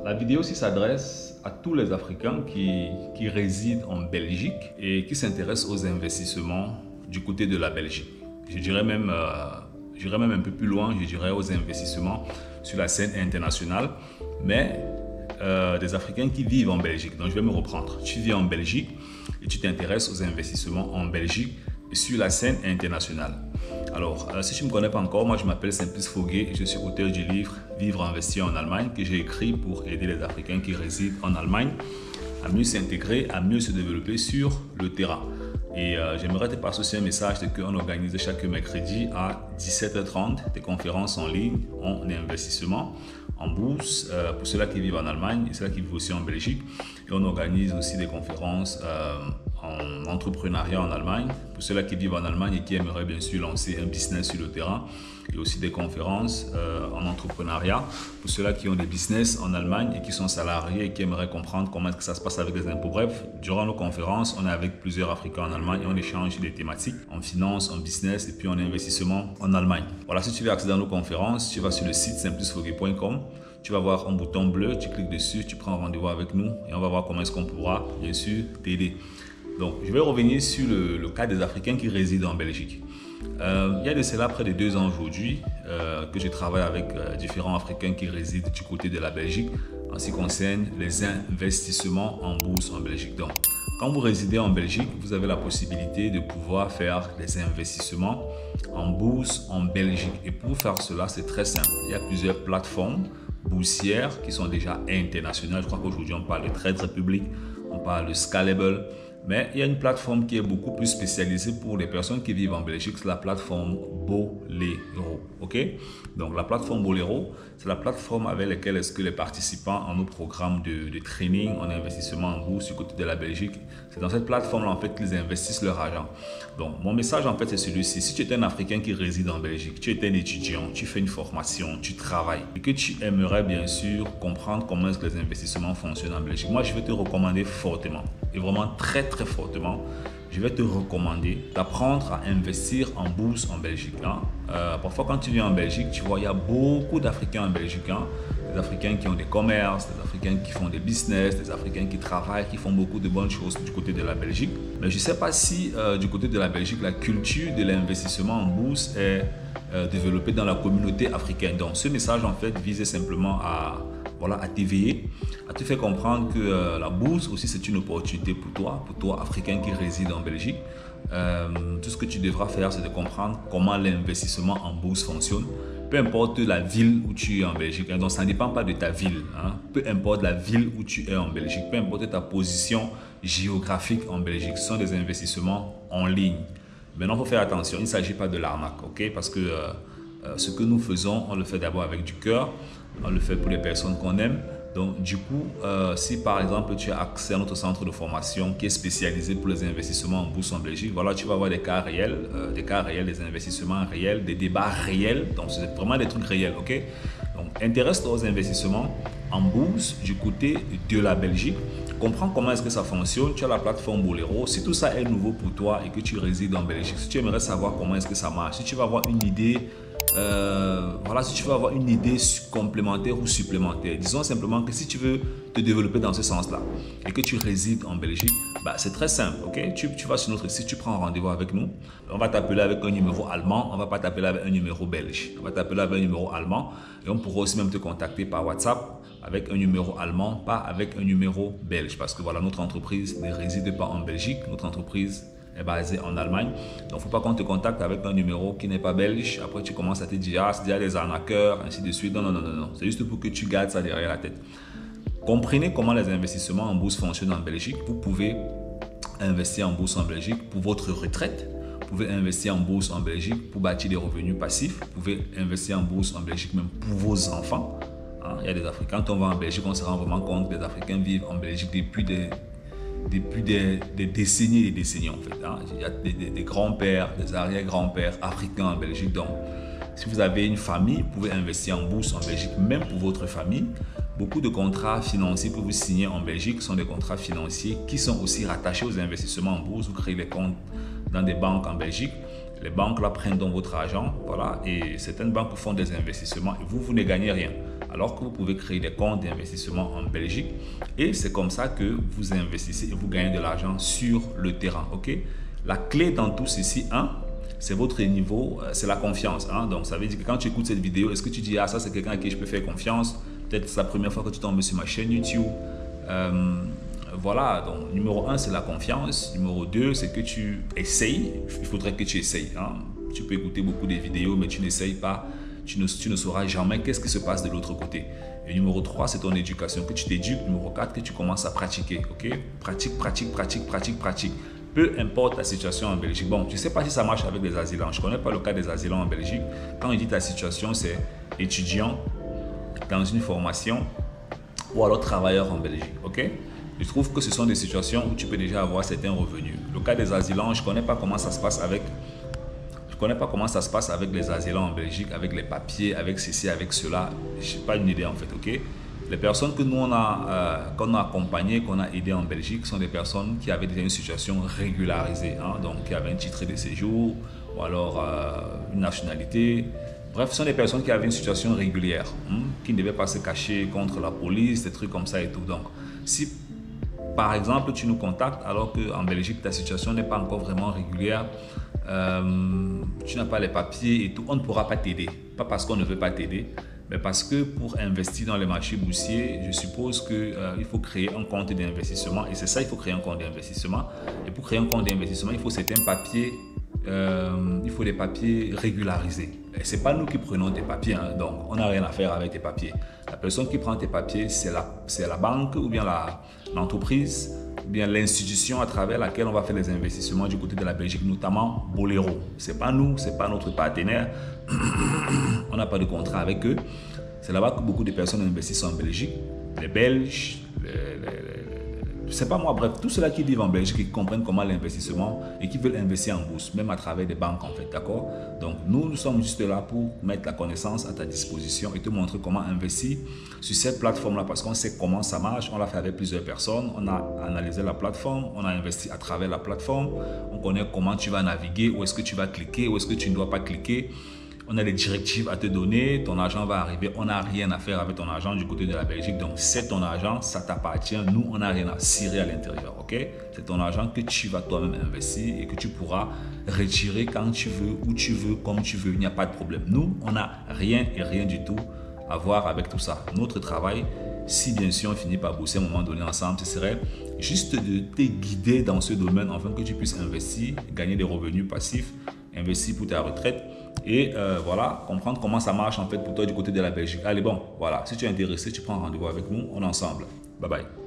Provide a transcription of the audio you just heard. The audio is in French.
La vidéo aussi s'adresse à tous les Africains qui résident en Belgique et qui s'intéressent aux investissements du côté de la Belgique. Je dirais même un peu plus loin, je dirais aux investissements sur la scène internationale, mais des Africains qui vivent en Belgique. Donc je vais me reprendre. Tu vis en Belgique et tu t'intéresses aux investissements en Belgique et sur la scène internationale. Alors, si tu ne me connais pas encore, moi je m'appelle Simplice Foguet et je suis auteur du livre Vivre investir en Allemagne que j'ai écrit pour aider les Africains qui résident en Allemagne à mieux s'intégrer, à mieux se développer sur le terrain. Et j'aimerais te passer aussi un message qu'on organise chaque mercredi à 17h30 des conférences en ligne en investissement, en bourse, pour ceux-là qui vivent en Allemagne et ceux-là qui vivent aussi en Belgique. Et on organise aussi des conférences en entrepreneuriat en Allemagne, pour ceux-là qui vivent en Allemagne et qui aimeraient bien sûr lancer un business sur le terrain. Et aussi des conférences en entrepreneuriat pour ceux-là qui ont des business en Allemagne et qui sont salariés et qui aimeraient comprendre comment est-ce que ça se passe avec les impôts. Bref, durant nos conférences, on est avec plusieurs Africains en Allemagne et on échange des thématiques en finance, en business et puis en investissement en Allemagne. Voilà, si tu veux accéder à nos conférences, tu vas sur le site simplicefogé.com. Tu vas voir un bouton bleu, tu cliques dessus, tu prends un rendez-vous avec nous et on va voir comment est-ce qu'on pourra bien sûr t'aider. Donc, je vais revenir sur le cas des Africains qui résident en Belgique. Il y a de cela près de 2 ans aujourd'hui que je travaille avec différents Africains qui résident du côté de la Belgique en ce qui concerne les investissements en bourse en Belgique. Donc, quand vous résidez en Belgique, vous avez la possibilité de pouvoir faire des investissements en bourse en Belgique. Et pour faire cela, c'est très simple. Il y a plusieurs plateformes boursières qui sont déjà internationales. Je crois qu'aujourd'hui, on parle de Trade Republic, on parle de Scalable. Mais il y a une plateforme qui est beaucoup plus spécialisée pour les personnes qui vivent en Belgique, c'est la plateforme Bolero. Ok? Donc la plateforme Bolero, c'est la plateforme avec laquelle est-ce que les participants en nos programmes de training en investissement en bourse du côté de la Belgique, c'est dans cette plateforme-là en fait qu'ils investissent leur argent. Donc mon message en fait c'est celui-ci. Si tu es un Africain qui réside en Belgique, tu es un étudiant, tu fais une formation, tu travailles et que tu aimerais bien sûr comprendre comment est-ce que les investissements fonctionnent en Belgique, moi je vais te recommander fortement et vraiment très fortement, je vais te recommander d'apprendre à investir en bourse en Belgique. Parfois, quand tu viens en Belgique, tu vois, il y a beaucoup d'Africains en Belgique. Des Africains qui ont des commerces, des Africains qui font des business, des Africains qui travaillent, qui font beaucoup de bonnes choses du côté de la Belgique. Mais je ne sais pas si du côté de la Belgique, la culture de l'investissement en bourse est développée dans la communauté africaine. Donc, ce message, en fait, visait simplement à t'éveiller, à te faire comprendre que la bourse aussi c'est une opportunité pour toi Africain qui réside en Belgique. Tout ce que tu devras faire c'est de comprendre comment l'investissement en bourse fonctionne. Peu importe la ville où tu es en Belgique, donc ça ne dépend pas de ta ville. Peu importe la ville où tu es en Belgique, peu importe ta position géographique en Belgique, ce sont des investissements en ligne. Maintenant, il faut faire attention, il ne s'agit pas de l'arnaque, ok? Parce que ce que nous faisons, on le fait d'abord avec du cœur, on le fait pour les personnes qu'on aime. Donc, du coup, si par exemple tu as accès à notre centre de formation qui est spécialisé pour les investissements en bourse en Belgique, voilà, tu vas avoir des cas réels, des investissements réels, des débats réels. Donc, c'est vraiment des trucs réels, ok? Donc, intéresse-toi aux investissements en bourse du côté de la Belgique. Comprends comment est-ce que ça fonctionne. Tu as la plateforme Bolero. Si tout ça est nouveau pour toi et que tu résides en Belgique, si tu aimerais savoir comment est-ce que ça marche, si tu vas avoir une idée, si tu veux avoir une idée complémentaire ou supplémentaire, disons simplement que si tu veux te développer dans ce sens-là et que tu résides en Belgique, c'est très simple, ok? Tu vas sur notre site, tu prends un rendez-vous avec nous. On va t'appeler avec un numéro allemand, on va pas t'appeler avec un numéro belge. On va t'appeler avec un numéro allemand et on pourra aussi même te contacter par WhatsApp avec un numéro allemand, pas avec un numéro belge, parce que voilà, notre entreprise ne réside pas en Belgique, notre entreprise est basé en Allemagne. Donc, il ne faut pas qu'on te contacte avec un numéro qui n'est pas belge. Après, tu commences à te dire, c'est déjà des arnaqueurs, ainsi de suite. Non. C'est juste pour que tu gardes ça derrière la tête. Comprenez comment les investissements en bourse fonctionnent en Belgique. Vous pouvez investir en bourse en Belgique pour votre retraite. Vous pouvez investir en bourse en Belgique pour bâtir des revenus passifs. Vous pouvez investir en bourse en Belgique même pour vos enfants. Il y a des Africains, quand on va en Belgique, on se rend vraiment compte que les Africains vivent en Belgique depuis des décennies et des décennies en fait. Il y a des grands-pères, des arrière-grands-pères africains en Belgique. Donc, si vous avez une famille, vous pouvez investir en bourse en Belgique, même pour votre famille. Beaucoup de contrats financiers que vous signez en Belgique sont des contrats financiers qui sont aussi rattachés aux investissements en bourse. Vous créez des comptes dans des banques en Belgique. Les banques là prennent donc votre argent, voilà, et certaines banques font des investissements et vous ne gagnez rien. alors que vous pouvez créer des comptes d'investissement en Belgique et c'est comme ça que vous investissez et vous gagnez de l'argent sur le terrain. Ok? La clé dans tout ceci, c'est votre niveau, c'est la confiance. Donc ça veut dire que quand tu écoutes cette vidéo, est-ce que tu dis, ah, ça c'est quelqu'un à qui je peux faire confiance? Peut-être c'est la première fois que tu tombes sur ma chaîne YouTube. Voilà, donc numéro 1, c'est la confiance. Numéro 2, c'est que tu essayes. Il faudrait que tu essayes. Tu peux écouter beaucoup de vidéos, mais tu n'essayes pas. Tu ne sauras jamais qu'est-ce qui se passe de l'autre côté. Et numéro 3, c'est ton éducation, que tu t'éduques. Numéro 4, que tu commences à pratiquer. Ok? Pratique, pratique, pratique, pratique, pratique. Peu importe ta situation en Belgique. Bon, je ne sais pas si ça marche avec les asylants. Je ne connais pas le cas des asylants en Belgique. Quand il dit ta situation, c'est étudiant dans une formation ou alors travailleur en Belgique. Ok? Je trouve que ce sont des situations où tu peux déjà avoir certains revenus. Le cas des asylants, je ne connais pas comment ça se passe avec... les asylants en Belgique, avec les papiers, avec ceci, avec cela. Je n'ai pas une idée en fait, ok? Les personnes que nous qu'on a accompagnées, qu'on a aidées en Belgique, sont des personnes qui avaient déjà une situation régularisée, donc qui avaient un titre de séjour ou alors une nationalité. Bref, ce sont des personnes qui avaient une situation régulière, qui ne devaient pas se cacher contre la police, des trucs comme ça et tout. Donc, si par exemple, tu nous contactes alors qu'en Belgique, ta situation n'est pas encore vraiment régulière, tu n'as pas les papiers et tout, on ne pourra pas t'aider. Pas parce qu'on ne veut pas t'aider, mais parce que pour investir dans les marchés boursiers, je suppose qu'il faut créer un compte d'investissement. Et c'est ça, il faut créer un compte d'investissement. Et pour créer un compte d'investissement, il faut certains papiers. Il faut des papiers régularisés. Et ce n'est pas nous qui prenons tes papiers, donc on n'a rien à faire avec tes papiers. La personne qui prend tes papiers, c'est la banque ou bien l'entreprise, ou bien l'institution à travers laquelle on va faire les investissements du côté de la Belgique, notamment Bolero. Ce n'est pas nous, ce n'est pas notre partenaire. On n'a pas de contrat avec eux. C'est là-bas que beaucoup de personnes investissent en Belgique. Les Belges, je ne sais pas moi, bref, tous ceux-là qui vivent en Belgique, qui comprennent comment l'investissement et qui veulent investir en bourse, même à travers des banques en fait, d'accord? Donc nous sommes juste là pour mettre la connaissance à ta disposition et te montrer comment investir sur cette plateforme-là parce qu'on sait comment ça marche, on l'a fait avec plusieurs personnes, on a analysé la plateforme, on a investi à travers la plateforme, on connaît comment tu vas naviguer, où est-ce que tu vas cliquer, où est-ce que tu ne dois pas cliquer. On a des directives à te donner, ton argent va arriver, on n'a rien à faire avec ton argent du côté de la Belgique. Donc c'est ton argent, ça t'appartient, nous on n'a rien à cirer à l'intérieur, ok? C'est ton argent que tu vas toi-même investir et que tu pourras retirer quand tu veux, où tu veux, comme tu veux, il n'y a pas de problème. Nous, on n'a rien et rien du tout à voir avec tout ça. Notre travail, si bien sûr on finit par bosser à un moment donné ensemble, ce serait juste de te guider dans ce domaine afin que tu puisses investir, gagner des revenus passifs, investir pour ta retraite et voilà, comprendre comment ça marche en fait pour toi du côté de la Belgique. Allez bon, voilà, si tu es intéressé, tu prends rendez-vous avec nous, on est ensemble. Bye bye.